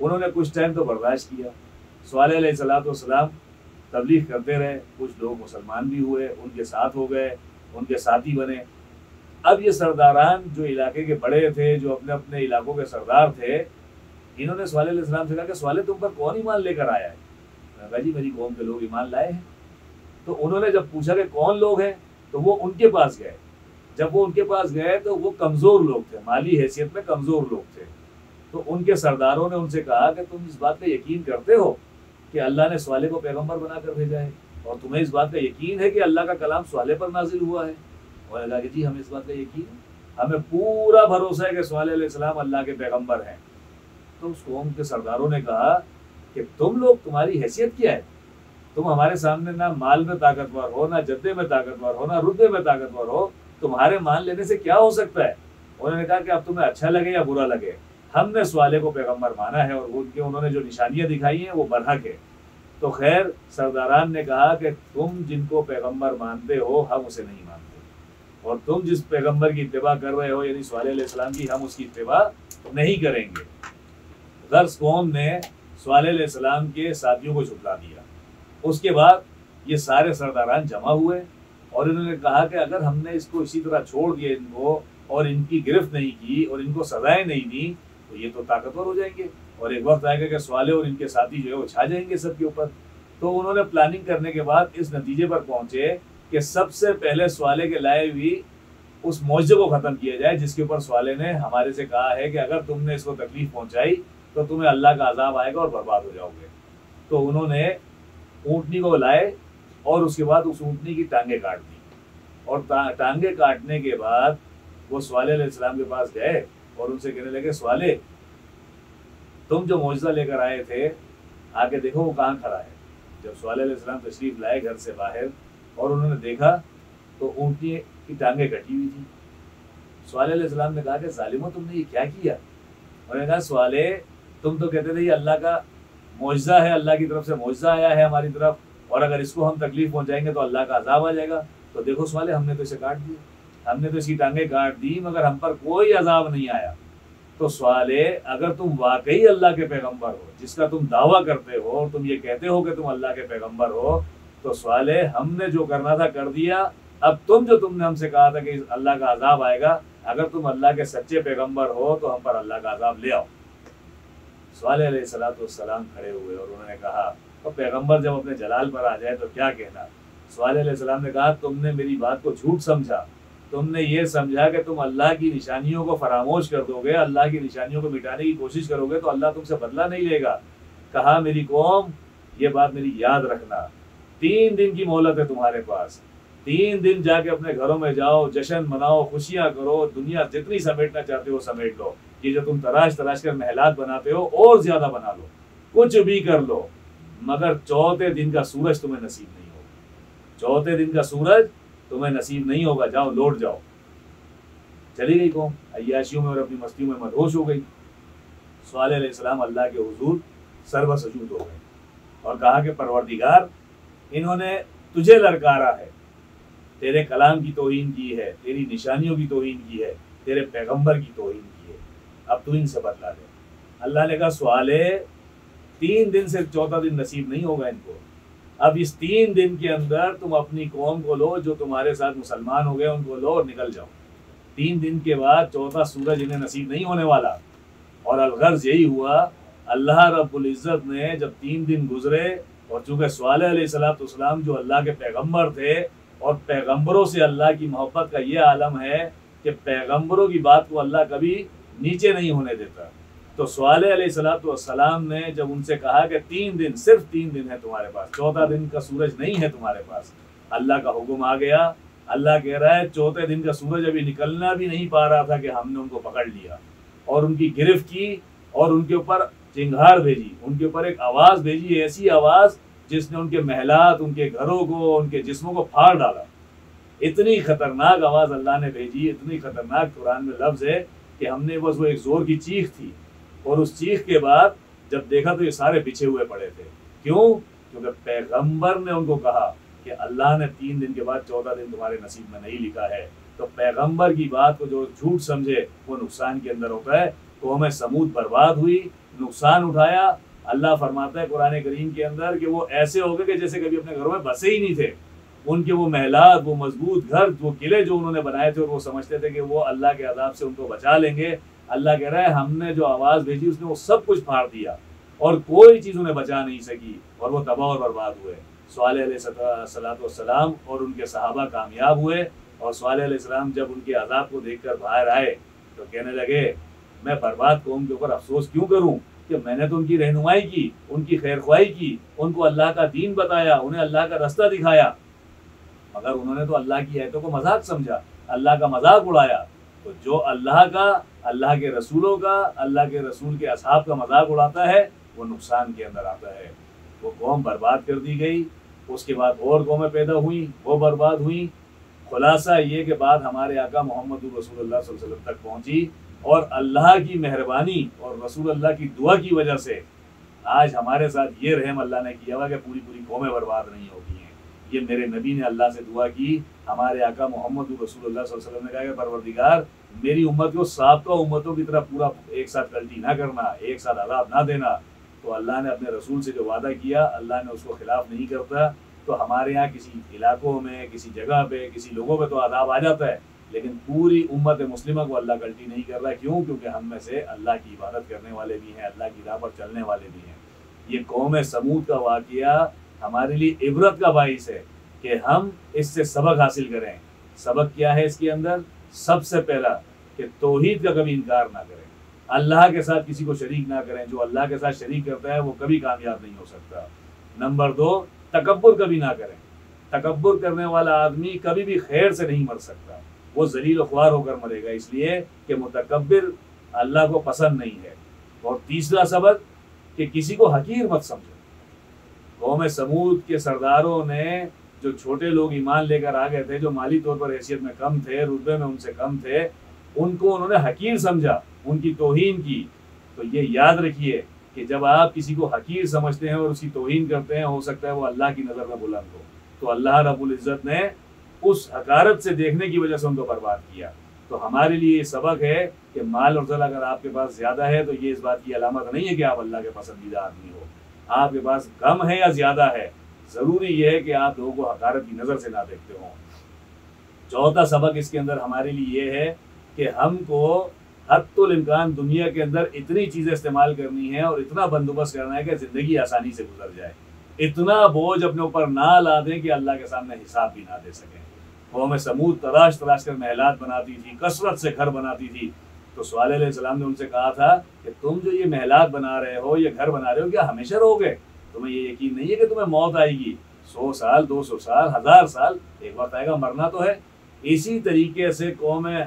انہوں نے کچھ ٹائم تو برداشت کیا، صالح علیہ السلام تبلیغ کرتے رہے، کچھ لوگ مسلمان بھی ہوئے، ان کے ساتھ ہو گئے، ان کے ساتھی بنے۔ اب یہ سرداران جو علاقے کے بڑے تھے، جو اپنے اپنے علاقوں کے سردار تھے، انہوں نے صالح علیہ السلام سے کہا کہ صالح تم پر کون ایمان لے کر آیا ہے؟ انہوں نے کہا جی میری قوم کے لوگ ایمان لائے ہیں۔ تو انہوں نے جب پوچھا کہ کون لوگ ہیں تو وہ ان کے پاس گئے۔ جب وہ ان کے پاس گئے تو وہ کمزور لوگ تھے، مالی حیثیت میں کمزور لوگ تھے۔ تو ان کے سرداروں نے ان سے کہا کہ تم اس بات کا یقین کرتے ہو کہ اللہ نے صالح کو پیغمبر بنا کر بھیجا ہے، اور تمہیں اس بات کا یقین ہے کہ اللہ کا کلام صالح پر نازل ہوا ہے؟ انہوں نے کہا کہ جی ہمیں اس بات کا یقین ہے، ہمیں پورا بھروسہ ہے کہ صالح علیہ السلام اللہ کے پیغمبر ہیں۔ تو اس قوم کے سرداروں نے کہا کہ تم لوگ، تمہاری حیثیت کیا ہے؟ تم ہمارے سامنے نہ مال میں طاقتور ہو، نہ جدے میں طاقتور ہو، نہ رتبے میں طاقتور ہو، تمہارے مان لینے سے کیا ہو سکتا ہے؟ انہوں نے کہا کہ اب تمہیں اچھا لگے یا برا لگے، ہم نے صالح کو پیغمبر مانا ہے، اور انہوں نے جو نشانیاں دکھائی ہیں وہ برحق ہے۔ تو خیر سرداران نے کہا کہ تم جن کو پیغمبر مانتے ہو ہم اسے نہیں مانتے، اور تم جس پیغمبر کی اتباع کر رہے ہو یعنی صالح علیہ السلام کی، ہم اس کی اتباع نہیں کریں گے۔ غرض قوم نے صالح علیہ السلام کے ساتھیوں کو جھٹلا دیا۔ اس کے بعد یہ سارے سرداران جمع ہوئے اور انہوں نے کہا کہ اگر ہم نے اس کو اسی طرح چھوڑ دیا ان کو، اور ان کی گرفت نہیں کی اور ان کو سزائیں نہیں دی، تو یہ تو طاقتور ہو جائیں گے، اور ایک وقت آئے گا کہ صالح اور ان کے ساتھی جو ہے وہ چھا جائیں گے سب کے اوپر۔ تو انہوں نے پلاننگ کرنے کے بعد اس نتیجے پر پہنچے کہ سب سے پہلے صالح کے لائے ہوئی اس معجزے کو ختم کیا جائے، جس کے اوپر صالح نے ہمارے سے کہا ہے کہ اگر تم نے اس کو تکلیف پہنچائی تو تمہیں اللہ کا عذاب آئے گا اور برباد ہو جاؤ گے۔ تو انہوں نے اونٹنی کو لائے اور اس کے بعد اس اونٹنی کی ٹانگیں کاٹ دی، اور ٹانگیں کاٹنے کے بعد وہ صالح علیہ السلام کے پاس گئے اور ان سے کہنے لگے صالح تم جو معجزہ لے کر آئے تھے آگے دیکھو وہ کہاں کھڑا ہے۔ جب صالح علیہ السلام تشریف لائے گھر سے باہر اور انہوں نے دیکھا تو اونٹنی کی ٹانگیں کٹی ہوئی تھی۔ صالح علیہ السلام نے کہا کہ ظالموں تم نے یہ کیا کیا؟ انہوں نے کہا صالح تم تو کہتے تھے یہ اللہ کا معجزہ ہے، اللہ کی طرف سے معجزہ آیا ہے ہماری طرف، اور اگر اس کو ہم تکلیف پہنچائیں گے تو اللہ کا عذاب آ جائے گا۔ تو دیکھو صالح ہم نے تو اسے کاٹ دیا، ہم نے تو اس کی ٹانگیں کاٹ دی مگر ہم پر کوئی عذاب نہیں آیا۔ تو صالح اگر تم واقعی اللہ کے پیغمبر ہو جس کا تم دعویٰ کرتے ہو اور تم یہ کہتے ہو کہ تم اللہ کے پیغمبر ہو، تو صالح ہم نے جو کرنا تھا کر دیا، اب تم نے ہم سے کہا تھا کہ اللہ کا عذاب آئے گا، اگر تم اللہ کے سچے پیغمبر ہو تو ہم پر اللہ کا عذاب لے آؤ۔ صالح علیہ السلام کھڑے ہوئے اور انہوں نے کہا تو پیغمبر جب اپنے جلال پر آ جائے تو کیا کہنا؟ صالح علیہ السلام نے کہا تم نے میری بات کو جھوٹ سمجھا، تم نے یہ سمجھا کہ تم اللہ کی نشانیوں کو فراموش کر دو گے، اللہ کی نشانیوں کو مٹانے کی کوشش کرو گے تو اللہ تم سے بدلہ نہیں لے گا۔ کہا میری قوم یہ بات میری یاد رکھنا، 3 دن کی مہلت ہے تمہارے پاس، 3 دن جا کے اپنے گھروں میں جاؤ، جشن مناؤ، خوشیاں کرو، دنیا جتنی سمیٹنا چاہتے ہو سمیٹ لو، یہ جو تم تراش کر محلات بناتے ہو اور زیادہ بنا لو، کچھ بھی کر لو، مگر 4تھے دن کا سورج تمہیں نصیب نہیں ہوگا، 4تھے دن کا سورج تمہیں نصیب نہیں ہوگا، جاؤ لوٹ جاؤ۔ چلی گئی قوم عیاشیوں میں اور اپنی مستیوں میں مدہوش ہو گئی۔ صالح علیہ السلام اللہ کے حضور سربہ سجود ہو گئے اور کہا کہ پروردگار انہوں نے تجھے للکارا ہے، تیرے کلام کی توہین کی ہے، تیری نشانیوں کی توہین کی ہے، تیرے پیغمبر کی توہین کی ہے، اب تو ان سے بدلا لے۔ اللہ نے کہا صالح 3 دن سے 4تھا دن نصیب نہیں ہوگا ان کو، اب اس 3 دن کے اندر تم اپنی قوم کو لو، جو تمہارے ساتھ مسلمان ہو گئے ان کو لو اور نکل جاؤ۔ 3 دن کے بعد 4تھا سورج انہیں نصیب نہیں ہونے والا۔ اور الغرض یہی ہوا، اللہ رب العزت نے جب 3 دن گزرے اور چونکہ صالح علیہ السلام جو اللہ کے پیغمبر تھے، اور پیغمبروں سے اللہ کی محبت کا یہ عالم ہے کہ پیغمبروں کی بات کو اللہ کبھی نیچے نہیں ہونے دیتا، تو صالح علیہ السلام نے جب ان سے کہا کہ 3 دن، صرف 3 دن ہے تمہارے پاس، 4تھا دن کا سورج نہیں ہے تمہارے پاس، اللہ کا حکم آ گیا۔ اللہ کہہ رہا ہے 4تھے دن کا سورج ابھی نکلنا بھی نہیں پا رہا تھا کہ ہم نے ان کو پکڑ لیا اور ان کی گرفت کی اور ان کے اوپر چنگھاڑ بھیجی، ان کے اوپر ایک آواز بھیجی، ایسی آواز جس نے ان کے محلات، ان کے گھروں کو، ان کے جسموں کو پھاڑ ڈالا۔ اتنی خطرناک آواز اللہ نے بھیجی، اتنی خطرناک قرآن میں لفظ ہے کہ ہم نے بس وہ ایک زور کی چیخ تھی، اور اس چیخ کے بعد جب دیکھا تو یہ سارے پیچھے ہوئے پڑے تھے۔ کیوں؟ کیونکہ پیغمبر نے ان کو کہا کہ اللہ نے 3 دن کے بعد 14 دن تمہارے نصیب میں نہیں لکھا ہے، تو پیغمبر کی بات کو جو جھوٹ سمجھے وہ نقصان کے اندر ہوتا ہے۔ قوم سمود برباد ہوئی، نقصان اٹھایا۔ اللہ فرماتا ہے قرآن کریم کے اندر کہ وہ ایسے ہو گئے کہ جیسے کبھی اپنے گھروں میں بسے ہی نہیں تھے۔ ان کے وہ محلات، وہ مضبوط گھر، وہ قلعے جو انہوں نے بنائے تھے اور وہ سمجھتے تھے کہ وہ اللہ کے عذاب سے ان کو بچا لیں گے، اللہ کہہ رہا ہے ہم نے جو آواز بھیجی اس نے وہ سب کچھ پھاڑ دیا اور کوئی چیز انہیں بچا نہیں سکی، اور وہ تباہ اور برباد ہوئے۔ صالح علیہ السلام اور ان کے صحابہ کامیاب ہوئے، اور صالح علیہ السلام جب ان کے عذاب کو دیکھ کر باہر آئے تو کہنے لگے میں برباد قوم کے اوپر افسوس کیوں کروں کہ میں نے تو ان کی رہنمائی کی، ان کی خیر خواہی کی، ان کو اللہ کا دین بتایا، انہیں اللہ کا رستہ دکھایا، مگر انہوں نے تو اللہ کی آیتوں کو مذاق سمجھا، اللہ کا مذاق اڑایا۔ تو جو اللہ کا، اللہ کے رسولوں کا، اللہ کے رسول کے اصحاب کا مذاق اڑاتا ہے وہ نقصان کے اندر آتا ہے۔ وہ قوم برباد کر دی گئی، اس کے بعد اور قومیں پیدا ہوئیں، وہ برباد ہوئیں۔ خلاصہ یہ کہ بات ہمارے آقا محمد رسول اللہ صلی اللہ علیہ وسلم تک پہنچی، اور اللہ کی مہربانی اور رسول اللہ کی دعا کی وجہ سے آج ہمارے ساتھ یہ رحم اللہ نے کیا ہوا کہ پوری پوری قومیں برباد نہیں ہوتی ہیں۔ یہ میرے نبی نے اللہ سے دعا کی، ہمارے آقا محمد رسول اللہ صلی اللہ علیہ وسلم نے کہا کہ پروردگار میری امت کو سابقہ امتوں کی طرح پورا ایک ساتھ کلٹی نہ کرنا، ایک ساتھ عذاب نہ دینا۔ تو اللہ نے اپنے رسول سے جو وعدہ کیا اللہ نے اس کو خلاف نہیں کرتا۔ تو ہمارے یہاں کسی علاقوں میں، کسی جگہ پہ، کسی لوگوں پہ تو عذاب آ جاتا ہے، لیکن پوری امت مسلمہ کو اللہ غلطی نہیں کر رہا۔ کیوں؟ کیونکہ ہم میں سے اللہ کی عبادت کرنے والے بھی ہیں، اللہ کی راہ پر چلنے والے بھی ہیں۔ یہ قوم سمود کا واقعہ ہمارے لیے عبرت کا باعث ہے کہ ہم اس سے سبق حاصل کریں۔ سبق کیا ہے اس کے اندر؟ سب سے پہلا کہ توحید کا کبھی انکار نہ کریں، اللہ کے ساتھ کسی کو شریک نہ کریں۔ جو اللہ کے ساتھ شریک کرتا ہے وہ کبھی کامیاب نہیں ہو سکتا۔ نمبر 2، تکبر کبھی نہ کریں۔ تکبر کرنے والا آدمی کبھی بھی خیر سے نہیں مر سکتا، وہ ذلیل و خوار ہو کر مرے گا، اس لیے کہ متکبر اللہ کو پسند نہیں ہے۔ اور تیسرا سبق کہ کسی کو حقیر مت سمجھو۔ قوم سمود کے سرداروں نے، جو چھوٹے لوگ ایمان لے کر آ گئے تھے، جو مالی طور پر حیثیت میں کم تھے، رتبے میں ان سے کم تھے، ان کو انہوں نے حقیر سمجھا، ان کی توہین کی۔ تو یہ یاد رکھیے کہ جب آپ کسی کو حقیر سمجھتے ہیں اور اس کی توہین کرتے ہیں، ہو سکتا ہے وہ اللہ کی نظر میں بلند ہو، تو اللہ رب العزت نے اس حقارت سے دیکھنے کی وجہ سے ان کو برباد کیا۔ تو ہمارے لیے یہ سبق ہے کہ مال اور زل اگر آپ کے پاس زیادہ ہے تو یہ اس بات کی علامت نہیں ہے کہ آپ اللہ کے پسندیدہ آدمی ہو۔ آپ کے پاس کم ہے یا زیادہ ہے، ضروری یہ ہے کہ آپ لوگوں کو حقارت کی نظر سے نہ دیکھتے ہوں۔ چوتھا سبق اس کے اندر ہمارے لیے یہ ہے کہ ہم کو حد الامکان دنیا کے اندر اتنی چیزیں استعمال کرنی ہے اور اتنا بندوبست کرنا ہے کہ زندگی آسانی سے گزر جائے، اتنا بوجھ اپنے اوپر نہ لا دیں کہ اللہ کے سامنے حساب بھی نہ دے سکیں۔ قوم سمود تلاش کر محلات بناتی تھی، کثرت سے گھر بناتی تھی، تو صالح علیہ السلام نے ان سے کہا تھا کہ تم جو یہ محلات بنا رہے ہو، یہ گھر بنا رہے ہو، کیا ہمیشہ رہو گے؟ تمہیں یہ یقین نہیں ہے کہ تمہیں موت آئے گی؟ 100 سال، 200 سال، 1000 سال، ایک وقت آئے گا، مرنا تو ہے۔ اسی طریقے سے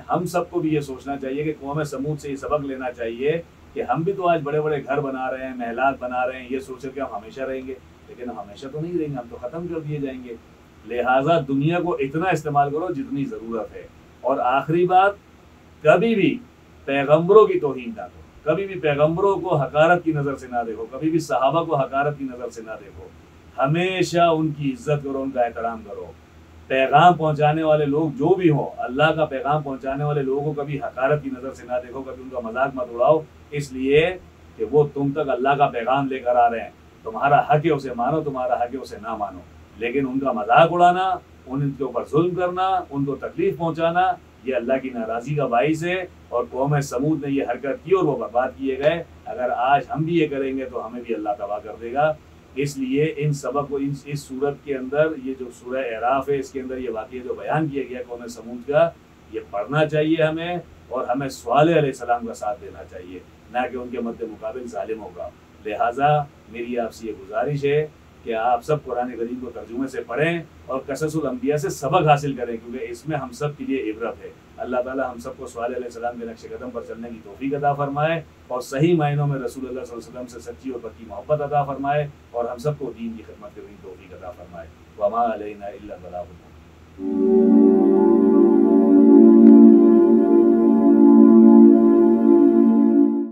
ہم سب کو بھی یہ سوچنا چاہیے کہ قوم سمود سے یہ سبق لینا چاہیے کہ ہم بھی تو آج بڑے بڑے گھر بنا رہے ہیں، محلات بنا رہے ہیں، یہ سوچ کہ ہم ہمیشہ رہیں گے، لیکن ہم ہمیشہ تو نہیں رہیں گے، ہم تو ختم کر دیے جائیں گے۔ لہٰذا دنیا کو اتنا استعمال کرو جتنی ضرورت ہے۔ اور آخری بات، کبھی بھی پیغمبروں کی توہین نہ کرو، کبھی بھی پیغمبروں کو حقارت کی نظر سے نہ دیکھو، کبھی بھی صحابہ کو حقارت کی نظر سے نہ دیکھو، ہمیشہ ان کی عزت کرو، ان کا احترام کرو۔ پیغام پہنچانے والے لوگ جو بھی ہوں، اللہ کا پیغام پہنچانے والے لوگوں کو کبھی حقارت کی نظر سے نہ دیکھو، کبھی ان کا مذاق مت اڑاؤ، اس لیے کہ وہ تم تک اللہ کا پیغام لے کر آ رہے ہیں۔ تمہارا حق ہے اسے مانو، تمہارا حق ہے اسے نہ مانو، لیکن ان کا مذاق اڑانا، ان کے اوپر ظلم کرنا، ان کو تکلیف پہنچانا، یہ اللہ کی ناراضی کا باعث ہے۔ اور قوم سمود نے یہ حرکت کی اور وہ برباد کیے گئے۔ اگر آج ہم بھی یہ کریں گے تو ہمیں بھی اللہ تباہ کر دے گا۔ اس لیے ان سبق کو اس صورت کے اندر، یہ جو سورہ اعراف ہے اس کے اندر یہ واقعہ جو بیان کیا گیا قوم سمود کا، یہ پڑھنا چاہیے ہمیں، اور ہمیں صالح علیہ السلام کا ساتھ دینا چاہیے، نہ کہ ان کے مد مقابل ظالموں کا۔ لہٰذا میری آپ سے یہ گزارش ہے کہ آپ سب قرآن کریم کو ترجمے سے پڑھیں اور قصص الانبیاء سے سبق حاصل کریں، کیونکہ اس میں ہم سب کے لیے عبرت ہے۔ اللہ تعالیٰ ہم سب کو صالح علیہ السلام کے نقش قدم پر چلنے کی توفیق عطا فرمائے، اور صحیح معنوں میں رسول اللہ صلی اللہ علیہ وسلم سے سچی اور پکی محبت عطا فرمائے، اور ہم سب کو دین کی خدمت کرنے کی توفیق عطا فرمائے۔ وما علینا الا البلاغ المبین۔